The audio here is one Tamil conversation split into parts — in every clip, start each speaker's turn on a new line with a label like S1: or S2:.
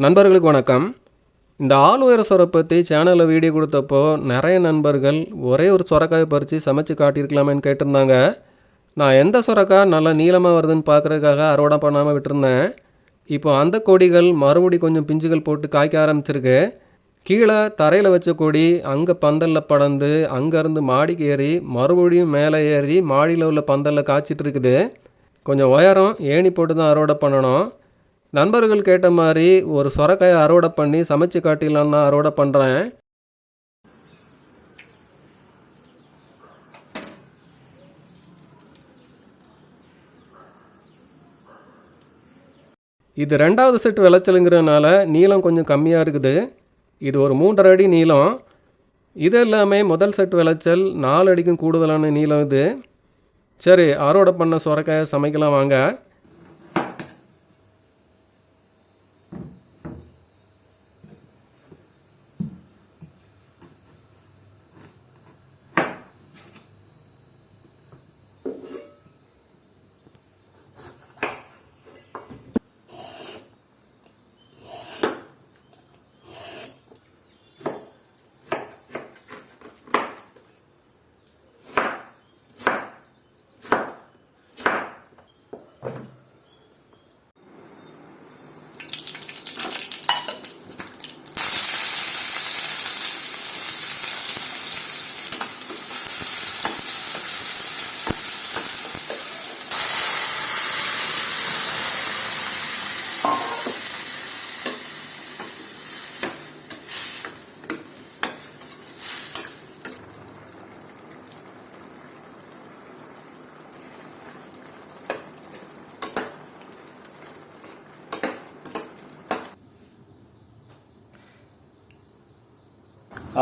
S1: நண்பர்களுக்கு வணக்கம். இந்த ஆள் உயர சொரை பற்றி சேனலில் வீடியோ கொடுத்தப்போ நிறைய நண்பர்கள் ஒரே ஒரு சொரக்காயை பறித்து சமைச்சு காட்டியிருக்கலாமேன்னு கேட்டிருந்தாங்க. நான் எந்த சொரக்காய் நல்லா நீளமாக வருதுன்னு பார்க்குறதுக்காக அறுவடை பண்ணாமல் விட்டுருந்தேன். இப்போ அந்த கொடிகள் மறுபடி கொஞ்சம் பிஞ்சுகள் போட்டு காய்க்க ஆரம்பிச்சிருக்கு. கீழே தரையில் வச்ச கொடி அங்கே பந்தலில் படர்ந்து அங்கேருந்து மாடிக்கு ஏறி மறுபடியும் மேலே ஏறி மாடியில் உள்ள பந்தலில் காய்ச்சிட்டு இருக்குது. கொஞ்சம் உயரம் ஏணி போட்டு தான் அறுவடை பண்ணணும். நண்பர்கள் கேட்ட மாதிரி ஒரு சொரக்காயை அறுவடை பண்ணி சமைச்சு காட்டிடலான்னு தான் அறுவடை பண்ணுறேன். இது 2வது செட் விளைச்சலுங்கிறதுனால நீளம் கொஞ்சம் கம்மியாக இருக்குது. இது ஒரு 3.5 அடி நீளம். இது எல்லாமே முதல் செட் விளைச்சல் 4 அடிக்கும் கூடுதலான நீளம் இது. சரி, அறுவடை பண்ண சொரக்காயை சமைக்கலாம் வாங்க.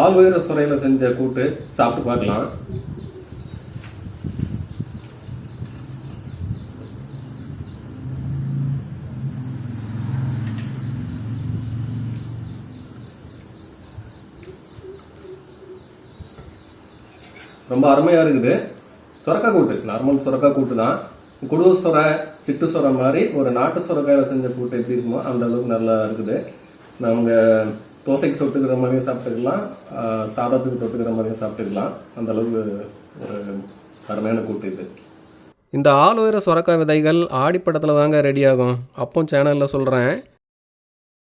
S1: ஆள் உயர சுரையில் செஞ்ச கூட்டு சாப்பிட்டு பார்க்கலாம். ரொம்ப அருமையாக இருக்குது. சுரக்காய் கூட்டு, நார்மல் சுரக்காய் கூட்டு தான். குடுவ சுரை, சிட்டு சுரை மாதிரி ஒரு நாட்டு சுரக்காயில் செஞ்ச கூட்டு எப்படி இருக்குமோ அந்த அளவுக்கு நல்லா இருக்குது. நம்ம தோசைக்கு தொட்டுக்கிற மாதிரியும் சாப்பிட்டுக்கலாம், சாதத்துக்கு தொட்டுக்கிற மாதிரியும் சாப்பிட்டுக்கலாம். அந்த அளவுக்கு ஒரு அருமையான கூட்டு இது. இந்த ஆள் உயர சொரக்காய் விதைகள் ஆடிப்படத்தில் தாங்க ரெடி ஆகும். அப்போ சேனலில் சொல்கிறேன்.